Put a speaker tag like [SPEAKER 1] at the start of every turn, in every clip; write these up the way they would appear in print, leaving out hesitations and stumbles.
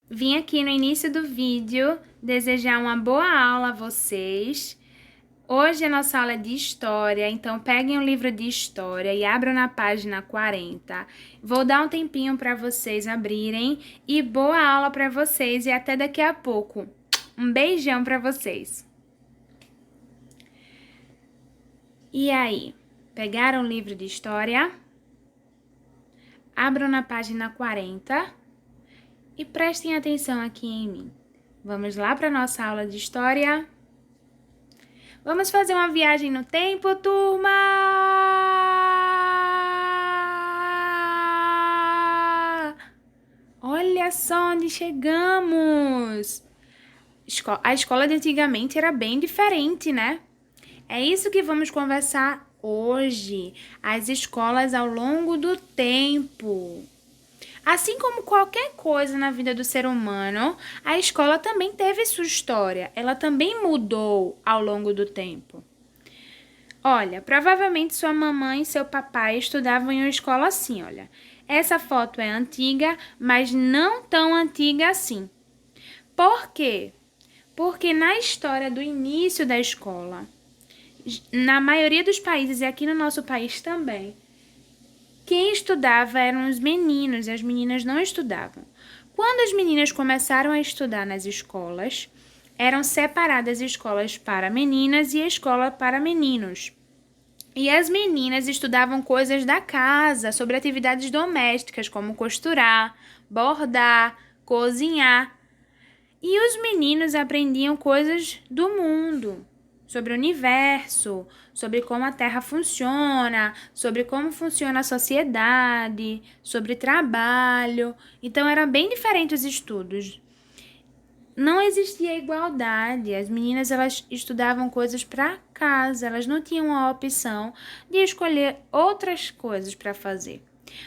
[SPEAKER 1] Vim aqui no início do vídeo desejar uma boa aula a vocês. Hoje a nossa aula é de história, então peguem um livro de história e abram na página 40. Vou dar um tempinho para vocês abrirem e boa aula para vocês e até daqui a pouco. Um beijão para vocês. E aí, pegaram o livro de história? Abram na página 40 e prestem atenção aqui em mim. Vamos lá para nossa aula de história? Vamos fazer uma viagem no tempo, turma! Olha só onde chegamos! A escola de antigamente era bem diferente, né? É isso que vamos conversar hoje. As escolas ao longo do tempo. Assim como qualquer coisa na vida do ser humano, a escola também teve sua história. Ela também mudou ao longo do tempo. Olha, provavelmente sua mamãe e seu papai estudavam em uma escola assim, olha. Essa foto é antiga, mas não tão antiga assim. Por quê? Porque na história do início da escola, na maioria dos países e aqui no nosso país também, quem estudava eram os meninos e as meninas não estudavam. Quando as meninas começaram a estudar nas escolas, eram separadas escolas para meninas e escola para meninos. E as meninas estudavam coisas da casa, sobre atividades domésticas, como costurar, bordar, cozinhar. E os meninos aprendiam coisas do mundo, sobre o universo, sobre como a Terra funciona, sobre como funciona a sociedade, sobre trabalho. Então, eram bem diferentes os estudos. Não existia igualdade. As meninas elas estudavam coisas para casa, elas não tinham a opção de escolher outras coisas para fazer.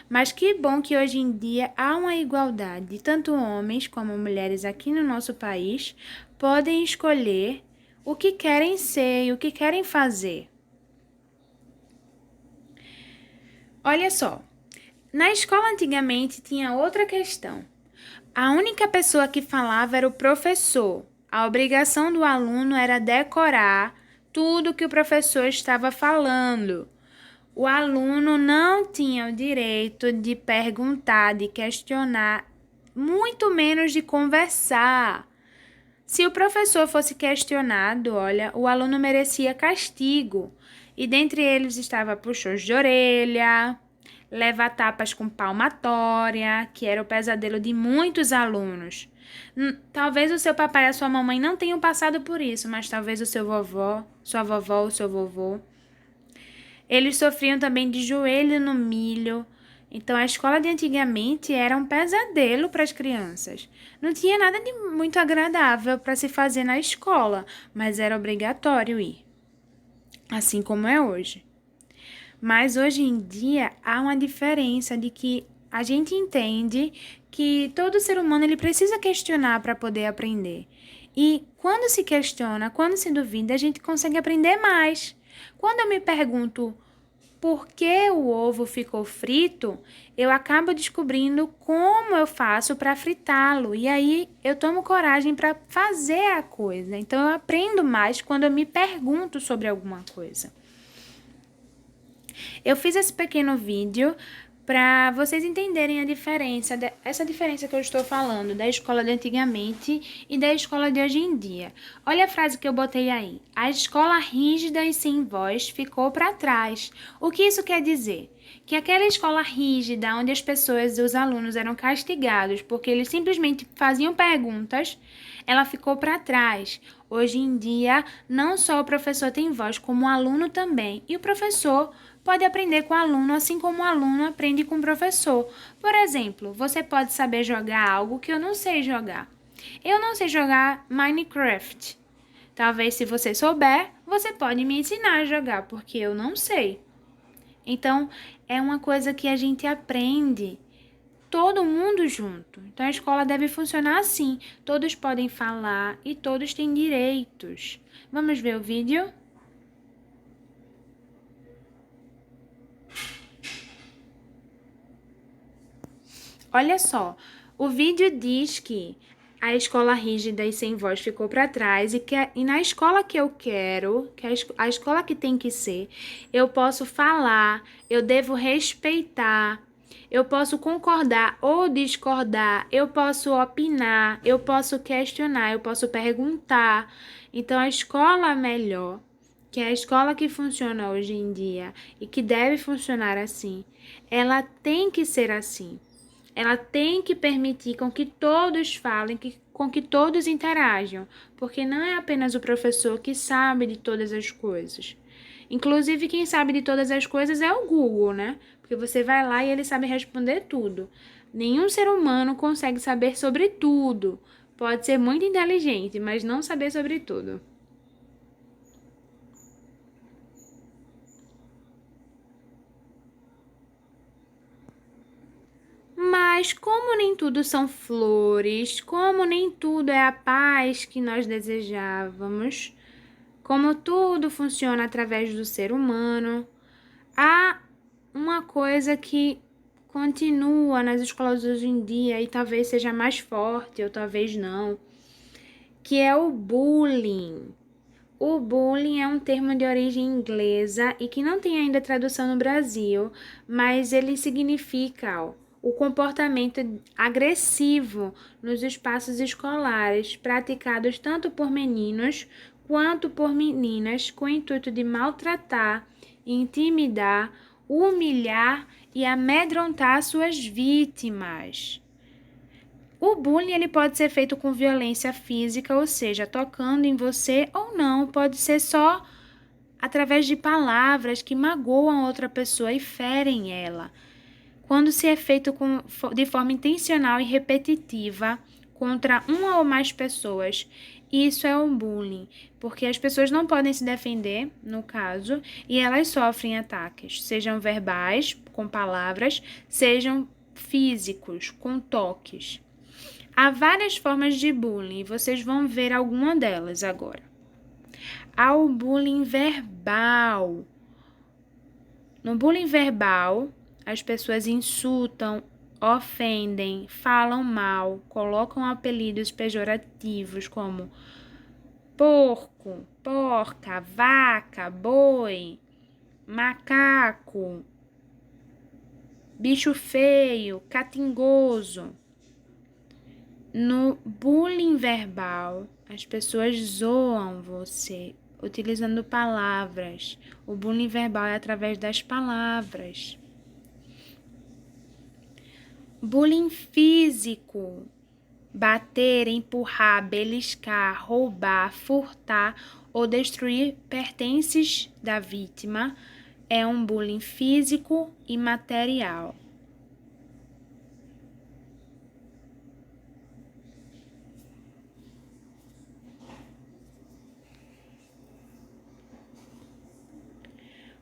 [SPEAKER 1] Mas que bom que hoje em dia há uma igualdade. Tanto homens como mulheres aqui no nosso país podem escolher o que querem ser e o que querem fazer. Olha só, na escola antigamente tinha outra questão. A única pessoa que falava era o professor. A obrigação do aluno era decorar tudo que o professor estava falando. O aluno não tinha o direito de perguntar, de questionar, muito menos de conversar. Se o professor fosse questionado, olha, o aluno merecia castigo. E dentre eles estava puxões de orelha, levar tapas com palmatória, que era o pesadelo de muitos alunos. Talvez o seu papai e a sua mamãe não tenham passado por isso, mas talvez o seu vovó, sua vovó ou seu vovô. Eles sofriam também de joelho no milho. Então, a escola de antigamente era um pesadelo para as crianças. Não tinha nada de muito agradável para se fazer na escola, mas era obrigatório ir, assim como é hoje. Mas hoje em dia há uma diferença de que a gente entende que todo ser humano ele precisa questionar para poder aprender. E quando se questiona, quando se duvida, a gente consegue aprender mais. Quando eu me pergunto por que o ovo ficou frito, eu acabo descobrindo como eu faço para fritá-lo. E aí eu tomo coragem para fazer a coisa. Então eu aprendo mais quando eu me pergunto sobre alguma coisa. Eu fiz esse pequeno vídeo para vocês entenderem a diferença, essa diferença que eu estou falando da escola de antigamente e da escola de hoje em dia. Olha a frase que eu botei aí. A escola rígida e sem voz ficou para trás. O que isso quer dizer? Que aquela escola rígida, onde as pessoas e os alunos eram castigados porque eles simplesmente faziam perguntas, ela ficou para trás. Hoje em dia, não só o professor tem voz, como o aluno também. E o professor pode aprender com o aluno, assim como o aluno aprende com o professor. Por exemplo, você pode saber jogar algo que eu não sei jogar. Eu não sei jogar Minecraft. Talvez, se você souber, você pode me ensinar a jogar, porque eu não sei. Então, é uma coisa que a gente aprende todo mundo junto. Então, a escola deve funcionar assim. Todos podem falar e todos têm direitos. Vamos ver o vídeo? Olha só, O vídeo diz que a escola rígida e sem voz ficou para trás e na escola que eu quero, que a escola que tem que ser, eu posso falar, eu devo respeitar, eu posso concordar ou discordar, eu posso opinar, eu posso questionar, eu posso perguntar. Então, a escola melhor, que é a escola que funciona hoje em dia e que deve funcionar assim, ela tem que ser assim. Ela tem que permitir com que todos falem, com que todos interajam, porque não é apenas o professor que sabe de todas as coisas. Inclusive, quem sabe de todas as coisas é o Google, né? Porque você vai lá e ele sabe responder tudo. Nenhum ser humano consegue saber sobre tudo. Pode ser muito inteligente, mas não saber sobre tudo. Mas como nem tudo são flores, como nem tudo é a paz que nós desejávamos, como tudo funciona através do ser humano, há uma coisa que continua nas escolas hoje em dia e talvez seja mais forte ou talvez não, que é o bullying. O bullying é um termo de origem inglesa e que não tem ainda tradução no Brasil, mas ele significa o comportamento agressivo nos espaços escolares, praticados tanto por meninos quanto por meninas, com o intuito de maltratar, intimidar, humilhar e amedrontar suas vítimas. O bullying ele pode ser feito com violência física, ou seja, tocando em você ou não, pode ser só através de palavras que magoam outra pessoa e ferem ela. Quando se é feito de forma intencional e repetitiva contra uma ou mais pessoas, isso é um bullying, porque as pessoas não podem se defender, no caso, e elas sofrem ataques, sejam verbais, com palavras, sejam físicos, com toques. Há várias formas de bullying, vocês vão ver alguma delas agora. Há o bullying verbal. No bullying verbal, as pessoas insultam, ofendem, falam mal, colocam apelidos pejorativos como porco, porca, vaca, boi, macaco, bicho feio, catingoso. No bullying verbal, as pessoas zoam você utilizando palavras. O bullying verbal é através das palavras. Bullying físico: bater, empurrar, beliscar, roubar, furtar ou destruir pertences da vítima é um bullying físico e material.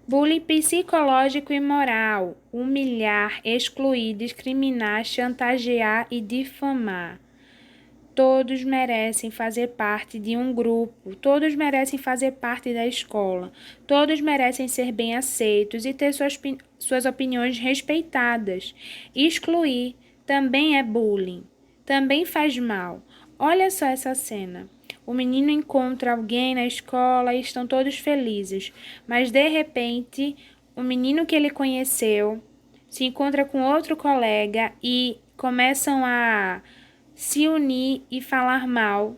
[SPEAKER 1] Bullying psicológico e moral: humilhar, excluir, discriminar, chantagear e difamar. Todos merecem fazer parte de um grupo, todos merecem fazer parte da escola, todos merecem ser bem aceitos e ter suas opiniões respeitadas. Excluir também é bullying, também faz mal. Olha só essa cena. O menino encontra alguém na escola e estão todos felizes, mas de repente, o menino que ele conheceu se encontra com outro colega e começam a se unir e falar mal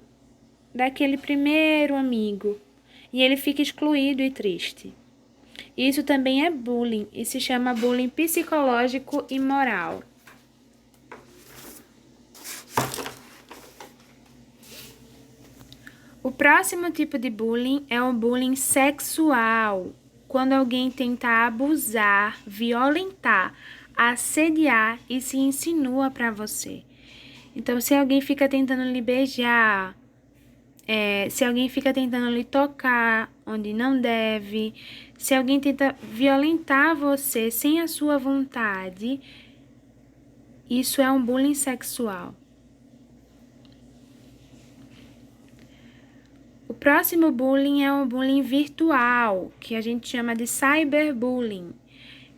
[SPEAKER 1] daquele primeiro amigo. E ele fica excluído e triste. Isso também é bullying e se chama bullying psicológico e moral. O próximo tipo de bullying é o bullying sexual, quando alguém tenta abusar, violentar, assediar e se insinua para você. Então, se alguém fica tentando lhe beijar, se alguém fica tentando lhe tocar onde não deve, se alguém tenta violentar você sem a sua vontade, isso é um bullying sexual. O próximo bullying é o bullying virtual, que a gente chama de cyberbullying.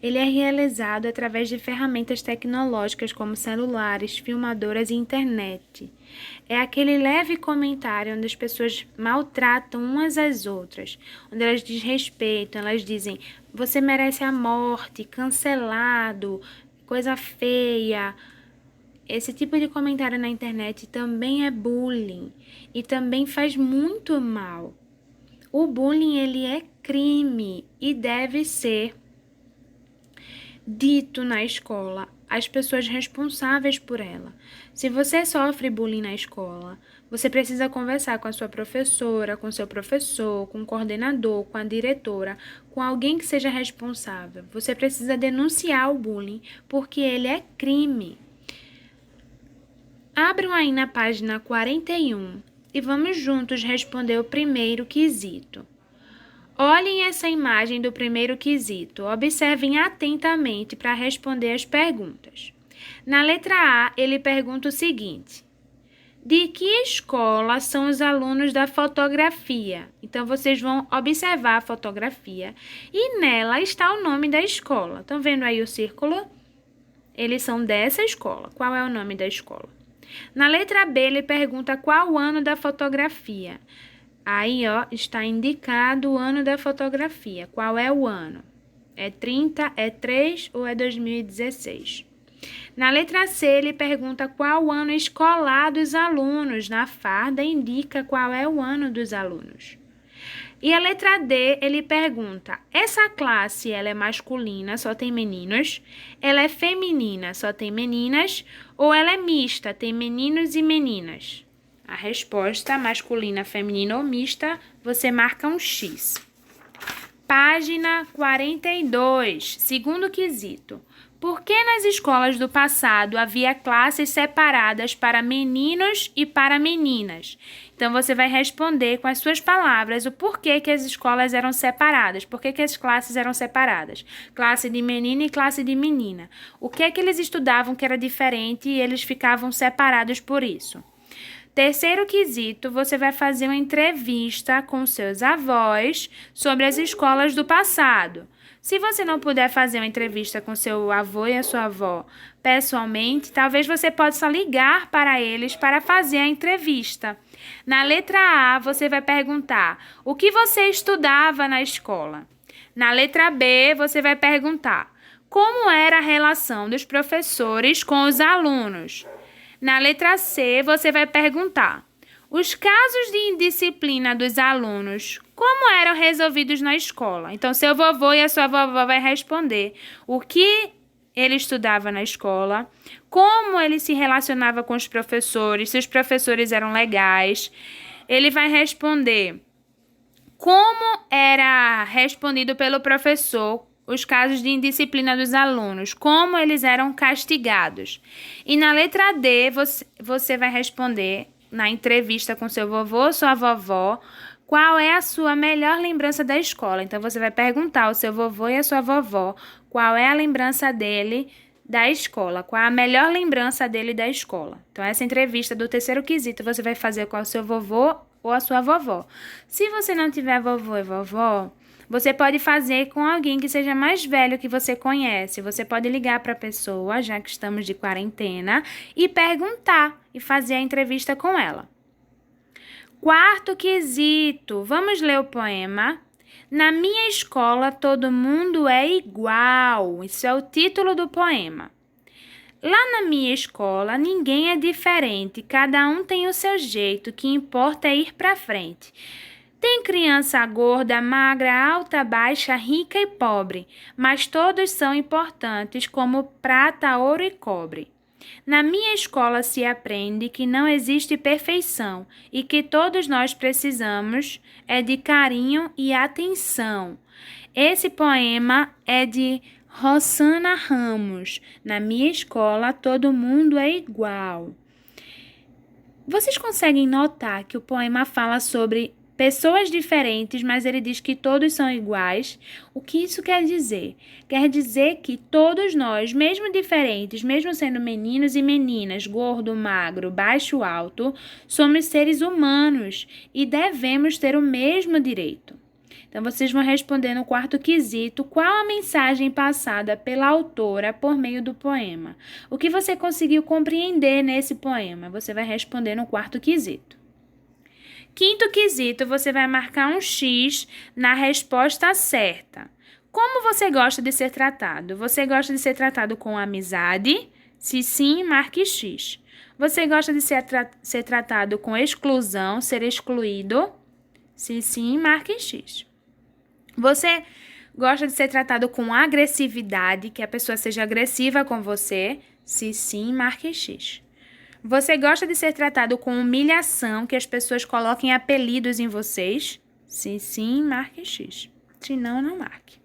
[SPEAKER 1] Ele é realizado através de ferramentas tecnológicas como celulares, filmadoras e internet. É aquele leve comentário onde as pessoas maltratam umas às outras, onde elas desrespeitam, elas dizem: você merece a morte, cancelado, coisa feia. Esse tipo de comentário na internet também é bullying e também faz muito mal. O bullying, ele é crime e deve ser dito na escola às pessoas responsáveis por ela. Se você sofre bullying na escola, você precisa conversar com a sua professora, com seu professor, com o coordenador, com a diretora, com alguém que seja responsável. Você precisa denunciar o bullying, porque ele é crime. Abram aí na página 41 e vamos juntos responder o primeiro quesito. Olhem essa imagem do primeiro quesito. Observem atentamente para responder as perguntas. Na letra A, ele pergunta o seguinte: de que escola são os alunos da fotografia? Então, vocês vão observar a fotografia e nela está o nome da escola. Estão vendo aí o círculo? Eles são dessa escola. Qual é o nome da escola? Na letra B, ele pergunta qual o ano da fotografia. Aí, ó, está indicado o ano da fotografia. Qual é o ano? É 30, é 3 ou é 2016? Na letra C, ele pergunta qual o ano escolar dos alunos. Na farda, indica qual é o ano dos alunos. E a letra D, ele pergunta: essa classe, ela é masculina, só tem meninos? Ela é feminina, só tem meninas? Ou ela é mista, tem meninos e meninas? A resposta, masculina, feminina ou mista, você marca um X. Página 42, segundo quesito. Por que nas escolas do passado havia classes separadas para meninos e para meninas? Então, você vai responder com as suas palavras o porquê que as escolas eram separadas, por que as classes eram separadas. Classe de menino e classe de menina. O que é que eles estudavam que era diferente e eles ficavam separados por isso? Terceiro quesito, você vai fazer uma entrevista com seus avós sobre as escolas do passado. Se você não puder fazer uma entrevista com seu avô e a sua avó pessoalmente, talvez você possa ligar para eles para fazer a entrevista. Na letra A, você vai perguntar: o que você estudava na escola? Na letra B, você vai perguntar: como era a relação dos professores com os alunos? Na letra C, você vai perguntar: os casos de indisciplina dos alunos, como eram resolvidos na escola? Então, seu vovô e a sua vovó vai responder o que ele estudava na escola, como ele se relacionava com os professores, se os professores eram legais. Ele vai responder como era respondido pelo professor os casos de indisciplina dos alunos, como eles eram castigados. E na letra D, você vai responder na entrevista com seu vovô ou sua vovó qual é a sua melhor lembrança da escola. Então, você vai perguntar ao seu vovô e à sua vovó qual é a lembrança dele da escola, qual é a melhor lembrança dele da escola. Então, essa entrevista do terceiro quesito você vai fazer com o seu vovô ou a sua vovó. Se você não tiver vovô e vovó, você pode fazer com alguém que seja mais velho que você conhece. Você pode ligar para a pessoa, já que estamos de quarentena, e perguntar e fazer a entrevista com ela. Quarto quesito. Vamos ler o poema. Na minha escola, todo mundo é igual. Isso é o título do poema. Lá na minha escola, ninguém é diferente. Cada um tem o seu jeito. O que importa é ir para frente. Tem criança gorda, magra, alta, baixa, rica e pobre, mas todos são importantes como prata, ouro e cobre. Na minha escola se aprende que não existe perfeição e que todos nós precisamos é de carinho e atenção. Esse poema é de Rosana Ramos. Na minha escola todo mundo é igual. Vocês conseguem notar que o poema fala sobre pessoas diferentes, mas ele diz que todos são iguais. O que isso quer dizer? Quer dizer que todos nós, mesmo diferentes, mesmo sendo meninos e meninas, gordo, magro, baixo, alto, somos seres humanos e devemos ter o mesmo direito. Então, vocês vão responder no quarto quesito qual a mensagem passada pela autora por meio do poema. O que você conseguiu compreender nesse poema? Você vai responder no quarto quesito. Quinto quesito, você vai marcar um X na resposta certa. Como você gosta de ser tratado? Você gosta de ser tratado com amizade? Se sim, marque X. Você gosta de ser tratado com exclusão, ser excluído? Se sim, marque X. Você gosta de ser tratado com agressividade, que a pessoa seja agressiva com você? Se sim, marque X. Você gosta de ser tratado com humilhação, que as pessoas coloquem apelidos em vocês? Se sim, marque X. Se não, não marque.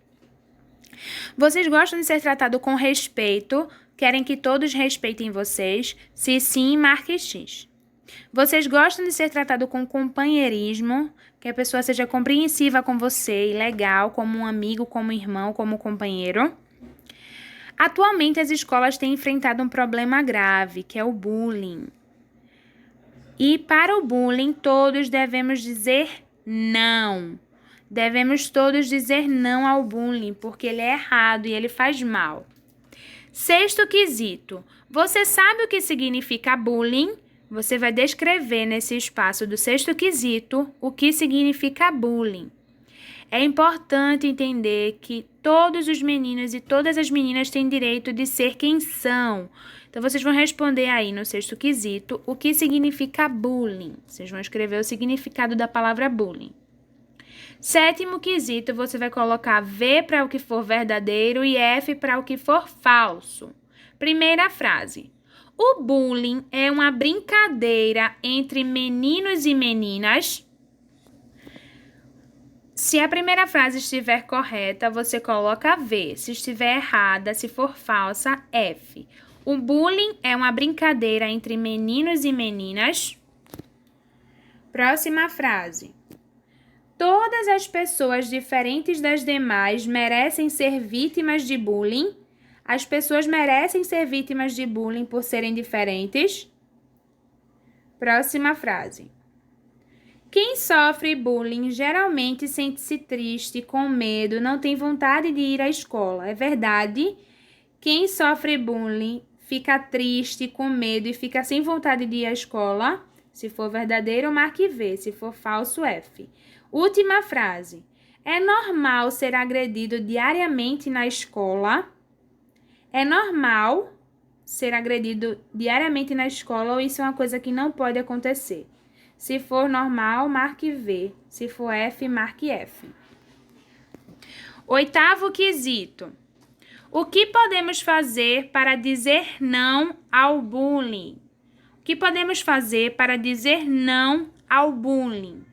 [SPEAKER 1] Vocês gostam de ser tratado com respeito? Querem que todos respeitem vocês? Se sim, marque X. Vocês gostam de ser tratado com companheirismo? Que a pessoa seja compreensiva com você e legal, como um amigo, como um irmão, como um companheiro? Atualmente, as escolas têm enfrentado um problema grave, que é o bullying. E para o bullying, todos devemos dizer não. Devemos todos dizer não ao bullying, porque ele é errado e ele faz mal. Sexto quesito. Você sabe o que significa bullying? Você vai descrever nesse espaço do sexto quesito o que significa bullying. É importante entender que todos os meninos e todas as meninas têm direito de ser quem são. Então, vocês vão responder aí no sexto quesito o que significa bullying. Vocês vão escrever o significado da palavra bullying. Sétimo quesito, você vai colocar V para o que for verdadeiro e F para o que for falso. Primeira frase. O bullying é uma brincadeira entre meninos e meninas. Se a primeira frase estiver correta, você coloca V. Se estiver errada, se for falsa, F. O bullying é uma brincadeira entre meninos e meninas. Próxima frase. Todas as pessoas diferentes das demais merecem ser vítimas de bullying. As pessoas merecem ser vítimas de bullying por serem diferentes. Próxima frase. Quem sofre bullying geralmente sente-se triste, com medo, não tem vontade de ir à escola. É verdade? Quem sofre bullying fica triste, com medo e fica sem vontade de ir à escola. Se for verdadeiro, marque V. Se for falso, F. Última frase. É normal ser agredido diariamente na escola? É normal ser agredido diariamente na escola ou isso é uma coisa que não pode acontecer? Se for normal, marque V. Se for F, marque F. Oitavo quesito. O que podemos fazer para dizer não ao bullying? O que podemos fazer para dizer não ao bullying?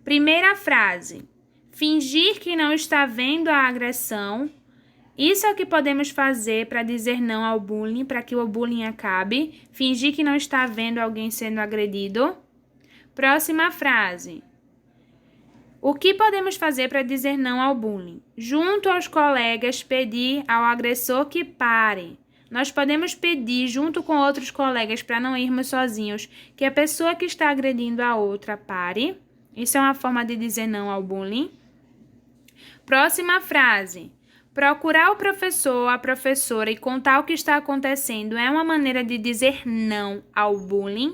[SPEAKER 1] Primeira frase. Fingir que não está vendo a agressão. Isso é o que podemos fazer para dizer não ao bullying, para que o bullying acabe. Fingir que não está vendo alguém sendo agredido. Próxima frase. O que podemos fazer para dizer não ao bullying? Junto aos colegas, pedir ao agressor que pare. Nós podemos pedir, junto com outros colegas, para não irmos sozinhos, que a pessoa que está agredindo a outra pare. Isso é uma forma de dizer não ao bullying. Próxima frase. Procurar o professor ou a professora e contar o que está acontecendo é uma maneira de dizer não ao bullying.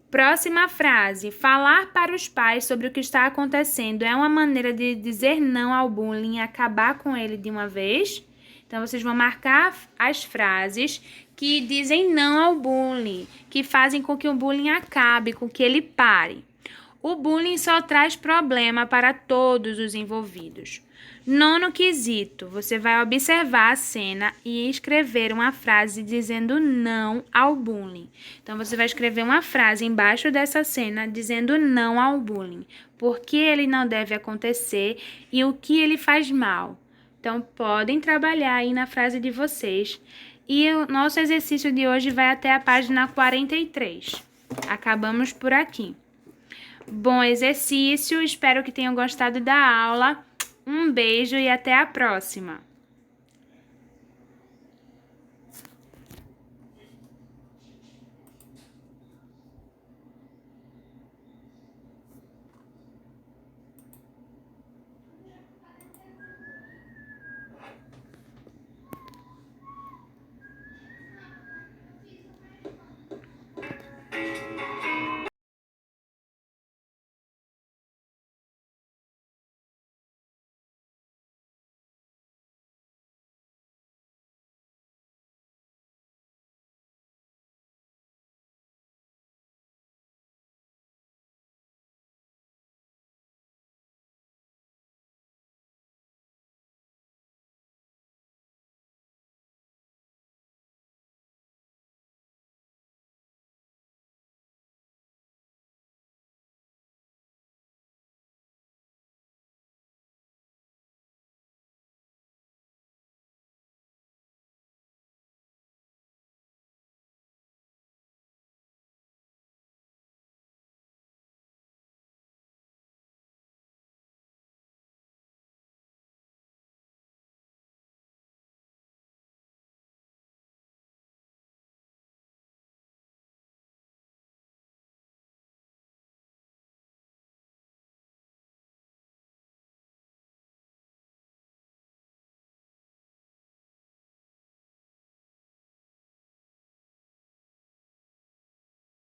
[SPEAKER 1] Próxima frase. Falar para os pais sobre o que está acontecendo é uma maneira de dizer não ao bullying e acabar com ele de uma vez. Então, vocês vão marcar as frases que dizem não ao bullying, que fazem com que o bullying acabe, com que ele pare. O bullying só traz problema para todos os envolvidos. Nono quesito, você vai observar a cena e escrever uma frase dizendo não ao bullying. Então, você vai escrever uma frase embaixo dessa cena dizendo não ao bullying. Por que ele não deve acontecer e o que ele faz mal. Então, podem trabalhar aí na frase de vocês. E o nosso exercício de hoje vai até a página 43. Acabamos por aqui. Bom exercício, espero que tenham gostado da aula. Um beijo e até a próxima!